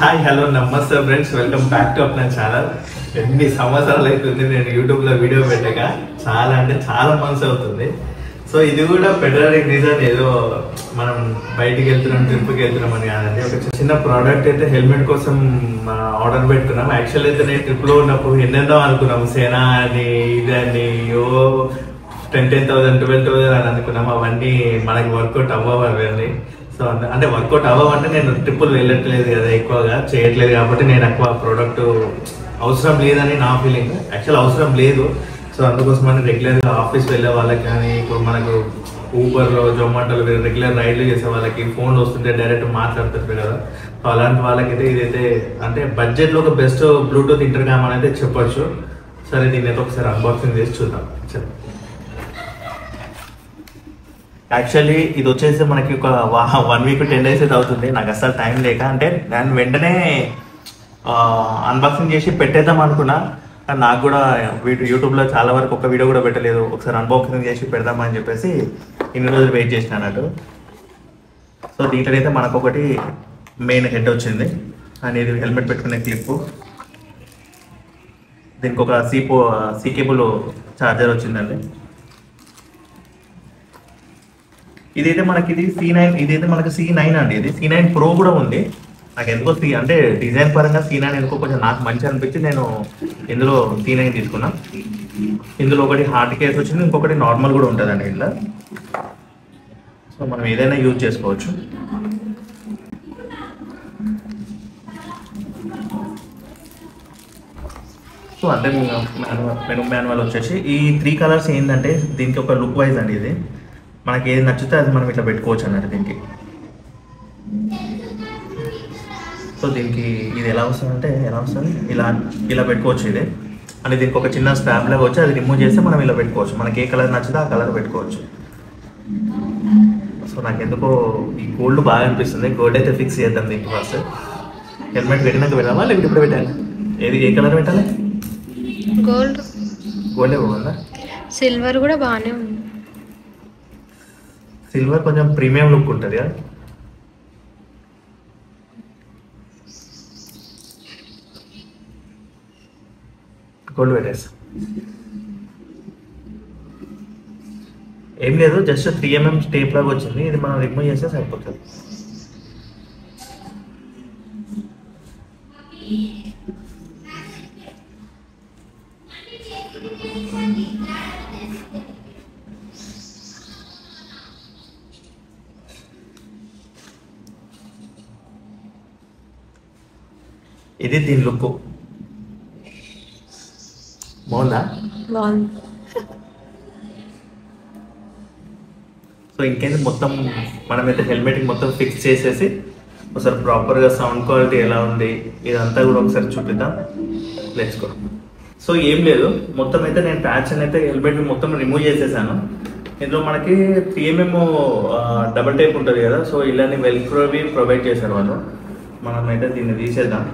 Hi hello నమస్తే friends, welcome back to our channel. ఎన్ని సంవత్సరాలు అవుతుంది నేను యూట్యూబ్లో వీడియో పెట్టాక, చాలా అంటే చాలా మంత్స్ అవుతుంది. సో ఇది కూడా పెట్టడానికి రీజన్ ఏదో మనం బయటికి వెళ్తున్నాం, ట్రిప్కి వెళ్తున్నాం అని కాదండి. ఒక చిన్న ప్రోడక్ట్ అయితే హెల్మెట్ కోసం ఆర్డర్ పెట్టుకున్నాం. యాక్చువల్ అయితే నేను ట్రిప్లో ఉన్నప్పుడు ఎన్నెన్నో అనుకున్నాము, సేనా అని ఇదని $10,000 $12,000 అని అనుకున్నాము. అవన్నీ మనకి వర్కౌట్ అవ్వవు అవన్నీ. సో అంటే వర్కౌట్ అవ్వమంటే నేను ట్రిప్పులు వెళ్ళట్లేదు కదా, ఎక్కువగా చేయట్లేదు కాబట్టి నేను ఎక్కువ ప్రోడక్ట్ అవసరం లేదని నా ఫీలింగ్. యాక్చువల్ అవసరం లేదు. సో అందుకోసమని రెగ్యులర్గా ఆఫీస్ వెళ్ళే వాళ్ళకి కానీ, ఇప్పుడు మనకు ఊబర్లో జొమాటోలో రెగ్యులర్ రైడ్లు చేసే వాళ్ళకి ఫోన్లు వస్తుంటే డైరెక్ట్ మాట్లాడుతుంటారు కదా. సో అలాంటి వాళ్ళకైతే ఇదైతే అంటే బడ్జెట్లో ఒక బెస్ట్ బ్లూటూత్ ఇంటర్కామ్ అని అయితే చెప్పొచ్చు. సరే దీన్ని అయితే ఒకసారి అన్బాక్సింగ్ చేసి చూద్దాం. యాక్చువల్లీ ఇది వచ్చేసి మనకి ఒక 1 వీక్ 10 days అయితే అవుతుంది. నాకు అసలు టైం లేక అంటే నేను వెంటనే అన్బాక్సింగ్ చేసి పెట్టేద్దాం అనుకున్నా. కానీ నాకు కూడా యూట్యూబ్లో చాలా వరకు ఒక వీడియో కూడా పెట్టలేదు. ఒకసారి అన్బాక్సింగ్ చేసి పెడదామని చెప్పేసి ఇన్ని రోజులు వెయిట్ చేసిన అన్నట్టు. సో దీంట్లో అయితే మనకు ఒకటి మెయిన్ హెడ్ వచ్చింది అండ్ ఇది హెల్మెట్ పెట్టుకునే క్లిప్. దీనికి ఒక సి కేబుల్ ఛార్జర్ వచ్చిందండి. ఇదైతే మనకి ఇది C9, ఇదైతే మనకి C9 అండి. ఇది C9 Pro కూడా ఉంది. నాకు ఎందుకో అంటే డిజైన్ పరంగా C9 ఎందుకో కొంచెం నాకు మంచి అనిపించి నేను ఇందులో C9 తీసుకున్నా. ఇందులో ఒకటి హార్డ్ కేస్ వచ్చింది, ఇంకొకటి నార్మల్ కూడా ఉంటుందండి ఇట్లా. సో మనం ఏదైనా యూజ్ చేసుకోవచ్చు. సో అంటే మెను మాన్యువల్ వచ్చేసి ఈ 3 కలర్స్ ఏంటంటే దీనికి ఒక లుక్ వైజ్ అండి. ఇది మనకి ఏది నచ్చితే అది మనం ఇట్లా పెట్టుకోవచ్చు అన్నట్టు దీనికి. సో దీనికి ఇది ఎలా వస్తుంది ఇలా పెట్టుకోవచ్చు. ఇది అంటే దీనికి ఒక చిన్న స్ట్రాప్ లాగా వచ్చి అది రిమూవ్ చేస్తే మనం ఇలా పెట్టుకోవచ్చు. మనకి ఏ కలర్ నచ్చితే ఆ కలర్ పెట్టుకోవచ్చు. సో నాకు ఎందుకో ఈ గోల్డ్ బాగా అనిపిస్తుంది. గోల్డ్ అయితే ఫిక్స్ చేద్దాం దీనికి. ఫస్ట్ హెల్మెట్ పెట్టినాక పెట్టామా లేకపోతే ఇప్పుడు పెట్టాలి? ఏ కలర్ పెట్టాలి? గోల్డే బాగుందా? సిల్వర్ కూడా బాగానే ఉంది. సిల్వర్ కొంచెం ప్రీమియం లుక్ ఉంటుంది కదా. గోల్డ్ పెట్టేస్తా. ఏం లేదు, జస్ట్ 3mm టేప్ లాగా వచ్చింది. ఇది మనం రిమూవ్ చేస్తే సరిపోతుంది. ఇది దీని లుక్ బాగుందా? సో ఇంకేంటి, మొత్తం మనమైతే హెల్మెట్కి మొత్తం ఫిక్స్ చేసేసి ఒకసారి ప్రాపర్గా సౌండ్ క్వాలిటీ ఎలా ఉంది ఇదంతా కూడా ఒకసారి చూపిద్దాం. Let's go. సో ఏం లేదు, మొత్తం అయితే నేను ప్యాచ్ అయితే హెల్మెట్ మొత్తం రిమూవ్ చేసేసాను. ఇందులో మనకి 3mm డబుల్ టేప్ ఉంటుంది కదా. సో ఇలానే వెల్క్రోవి ప్రొవైడ్ చేశారు వాళ్ళు. మనమైతే దీన్ని తీసేద్దాం.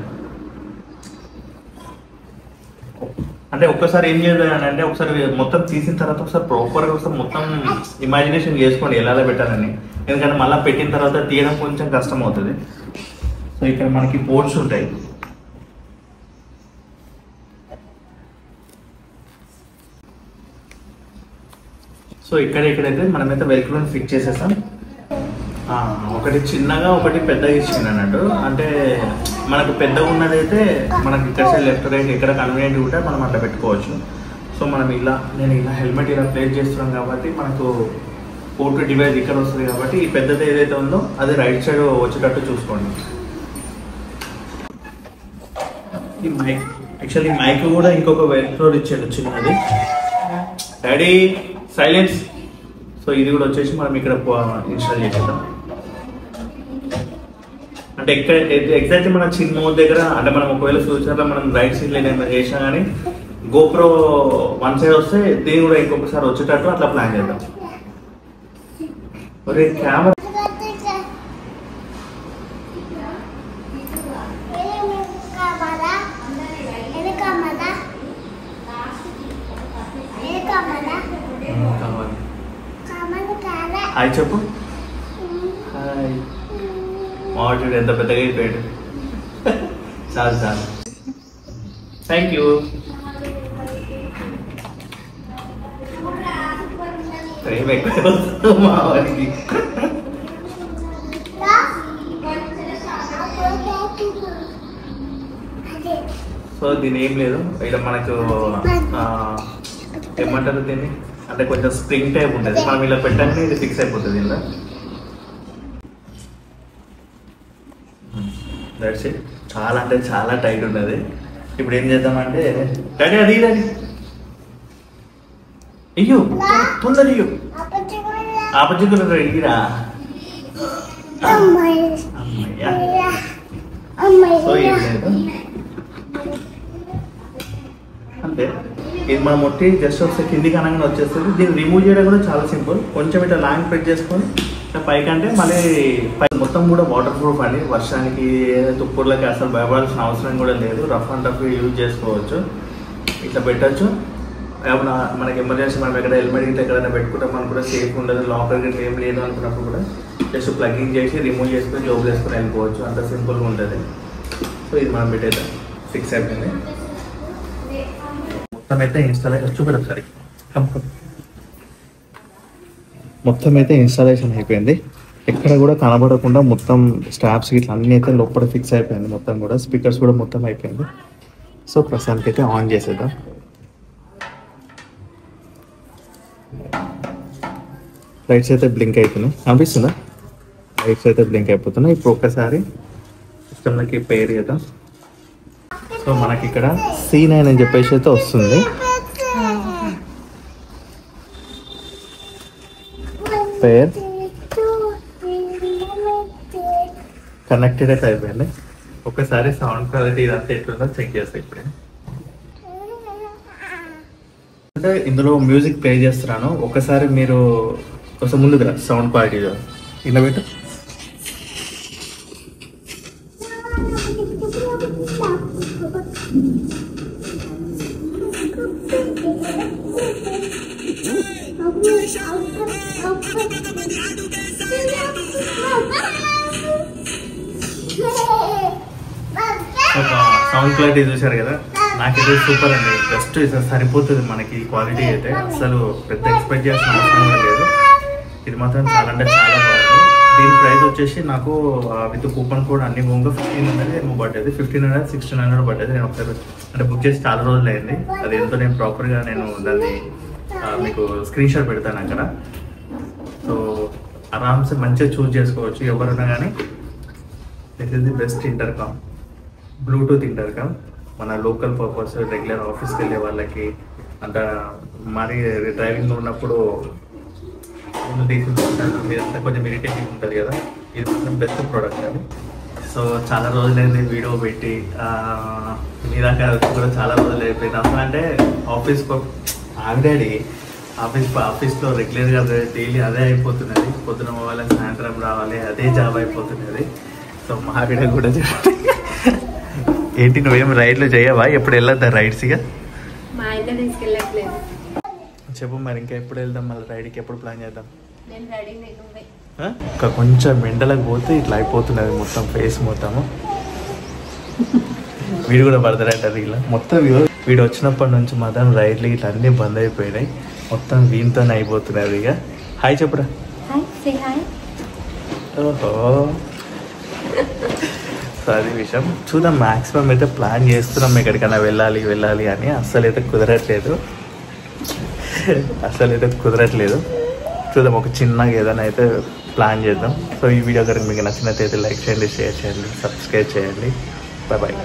అంటే ఒక్కసారి ఏం చేయాలంటే ఒకసారి మొత్తం తీసిన తర్వాత ఒకసారి ప్రాపర్గా ఒకసారి మొత్తం ఇమాజినేషన్ చేసుకోండి ఎలా పెట్టాలని. ఎందుకంటే మళ్ళీ పెట్టిన తర్వాత తీయడం కొంచెం కష్టం అవుతుంది. సో ఇక్కడ మనకి పోర్ట్స్ ఉంటాయి. సో ఇక్కడైతే మనమైతే వెల్క్రోని ఫిక్స్ చేసేసాం. ఒకటి చిన్నగా ఒకటి పెద్దగా ఇచ్చింది అన్నట్టు. అంటే మనకు పెద్దగా ఉన్నదైతే మనకి ఇక్కడ సైడ్ లెఫ్ట్ రైట్ ఎక్కడ కన్వీనియంట్ ఉంటే మనం అట్లా పెట్టుకోవచ్చు. సో మనం నేను ఇలా హెల్మెట్ ఇలా ప్లేస్ చేస్తున్నాం కాబట్టి మనకు పోర్ట్ డివైస్ ఇక్కడ వస్తుంది కాబట్టి ఈ పెద్దది ఏదైతే ఉందో అది రైట్ సైడ్ వచ్చేటట్టు చూసుకోండి. ఈ యాక్చువల్లీ మైక్ కూడా ఇంకొక వెల్క్రో ఇచ్చాడు చిన్నది. Daddy silence. సో ఇది కూడా వచ్చేసి మనం ఇక్కడ ఇన్స్టాల్ చేసేద్దాం. అంటే ఎగ్జాక్ట్లీ మన చిన్న దగ్గర అంటే మనం ఒకవేళ ఫ్యూచర్లో మనం రైట్ సైడ్లో ఏమైనా చేసినా కానీ గోప్రో వన్ సైడ్ వస్తే దీన్ని కూడా ఇంకొకసారి వచ్చేటట్టు అట్లా ప్లాన్ చేద్దాం. ఒరే కెమెరా హాయ్ చెప్పు. హాయ్. మావాడు ఎంత పెద్దగా అయిపోయాడు. చాలు చాలు. Thank you. ప్రేమ ఎక్కువ మా వారికి. సో దీని ఏం లేదు, ఇక్కడ మనకు ఏమంటారు దీన్ని అంటే కొంచెం స్ప్రింగ్ టైప్ ఉంటుంది. మనం ఇలా పెట్టగానే ఇది ఫిక్స్ అయిపోతుంది ఇలా. That's it. చాలా అంటే చాలా టైట్ ఉన్నది. ఇప్పుడు ఏం చేద్దామంటే డాడీ అది డాడీ అయ్యో తొందర అయ్యో ఆపచిక్కులు ఇరా అమ్మయ్యా. సో ఏం లేదు అంతే. ఇది మనం మొట్టి జస్ట్ ఒకసారి కిందికి అనగానే వచ్చేస్తుంది. దీన్ని రిమూవ్ చేయడం కూడా చాలా సింపుల్. కొంచెం ఇట్లా లాంగ్ ప్రెస్ చేసుకొని పైకంటే మళ్ళీ మొత్తం కూడా వాటర్ ప్రూఫ్ అండి. వర్షానికి తుప్పర్లకి అసలు భయపడాల్సిన అవసరం కూడా లేదు. రఫ్ అండ్ టఫ్ యూజ్ చేసుకోవచ్చు. ఇట్లా పెట్టచ్చు. మనకి ఎమర్జెన్సీ మనం ఎక్కడ హెల్మెట్ ఇట్లా ఎక్కడైనా పెట్టుకుంటాం మనం కూడా సేఫ్ ఉండదు. లాకర్ గిట్ల ఏం లేదు అనుకున్నప్పుడు కూడా జస్ట్ ప్లగింగ్ చేసి రిమూవ్ చేసుకొని జోబు చేసుకొని వెళ్ళిపోవచ్చు. అంత సింపుల్గా ఉంటుంది. సో ఇది మనం పెట్టేద్దాం. ఫిక్స్ అయిపోయింది. మొత్తం అయితే ఇన్స్టాలేషన్ చూపెట్టు ఒకసారి. మొత్తం అయితే ఇన్స్టాలేషన్ అయిపోయింది. ఎక్కడ కూడా కనబడకుండా మొత్తం స్టాప్స్ ఇట్లా అన్నీ అయితే లోపల ఫిక్స్ అయిపోయింది. మొత్తం కూడా స్పీకర్స్ కూడా మొత్తం అయిపోయింది. సో ప్రస్తుతానికి అయితే ఆన్ చేసేద్దాం. లైట్స్ అయితే బ్లింక్ అవుతున్నాయి, అనిపిస్తుందా? లైట్స్ అయితే బ్లింక్ అయిపోతున్నాయి. ఇప్పుడు ఒక్కసారి సిస్టంలోకి పేర్ చేద్దాం. సో మనకి ఇక్కడ C9 అని చెప్పేసి అయితే వస్తుంది. పేర్ కనెక్టెడ్ అయితే అయిపోయింది. ఒకసారి సౌండ్ క్వాలిటీ ఇదంతా ఎట్లుందో చెక్ చేస్తాం. ఇప్పుడు అంటే ఇందులో మ్యూజిక్ ప్లే చేస్తున్నాను. ఒకసారి మీరు కొంచెం ముందుకు రా. సౌండ్ క్వాలిటీ ఇలా పెట్టు. సౌండ్ క్వాలిటీ చూసారు కదా, నాకైతే సూపర్ అండి. జస్ట్ సరిపోతుంది మనకి క్వాలిటీ అయితే. అసలు పెద్ద ఎక్స్పెక్ట్ చేసిన అవసరం కూడా లేదు. ఇది మాత్రం చాలా అంటే చాలా బాగుంది. దీని ప్రైస్ వచ్చేసి నాకు విత్ కూపన్ కోడ్ అన్ని పోగా 1500 ఏమో పడ్డది. 1500 1600 పడ్డది. నేను ఒకసారి అంటే బుక్ చేసి చాలా రోజులు అయింది. అది ఎంతో నేను ప్రాపర్గా నేను దాన్ని మీకు స్క్రీన్ షాట్ పెడతాను అక్కడ. సో ఆరామ్సే మంచిగా చూస్ చేసుకోవచ్చు ఎవరైనా కానీ. This is the best intercom, Bluetooth intercom. మన లోకల్ పర్పస్ రెగ్యులర్ ఆఫీస్కి వెళ్ళే వాళ్ళకి అంత మరి డ్రైవింగ్లో ఉన్నప్పుడు మీదంతా కొంచెం ఇరిటేటింగ్ ఉంటుంది కదా. ఇది కొంచెం బెస్ట్ ప్రోడక్ట్ అది. సో చాలా రోజులైంది వీడియో పెట్టి, మీ దాకా కూడా చాలా రోజులు అయిపోయింది. అసలు అంటే ఆఫీస్కి ఆల్రెడీ ఆఫీస్లో రెగ్యులర్గా డైలీ అదే అయిపోతున్నది. పొద్దున పోవాలి, సాయంత్రం రావాలి, అదే జాబ్ అయిపోతున్నది. సో మా ఆవిడ కూడా ఏంటి నువ్వేం రైడ్లు చేయవా? ఎప్పుడు వెళ్ళొద్దా రైడ్స్? ఇక మా ఆయన తీసుకెళ్ళట్లేదు. చెప్పు మరి, ఇంకా ఎప్పుడు వెళ్దాం మళ్ళీ రైడ్కి? ఎప్పుడు ప్లాన్ చేద్దాం? నేను రెడీ. ఇంకా కొంచెం ఎండలకు పోతే ఇట్లా అయిపోతున్నది మొత్తం ఫేస్ మొత్తము. వీడు కూడా పడతారంటారు ఇలా మొత్తం. వీడు వచ్చినప్పటి నుంచి మాత్రం రైడ్లు ఇట్లా అన్నీ బంద్ అయిపోయినాయి. మొత్తం వీనితోనే అయిపోతున్నది. ఇక హాయ్ చెప్పురా. ఓహో, సో అది విషయం. చూద్దాం, మ్యాక్సిమం అయితే ప్లాన్ చేస్తున్నాం ఎక్కడికైనా వెళ్ళాలి అని. అస్సలు అయితే కుదరట్లేదు. చూద్దాం, ఒక చిన్నగా ఏదైనా అయితే ప్లాన్ చేద్దాం. సో ఈ వీడియో కనుక మీకు నచ్చినట్లయితే లైక్ చేయండి, షేర్ చేయండి, సబ్స్క్రైబ్ చేయండి. బాయ్.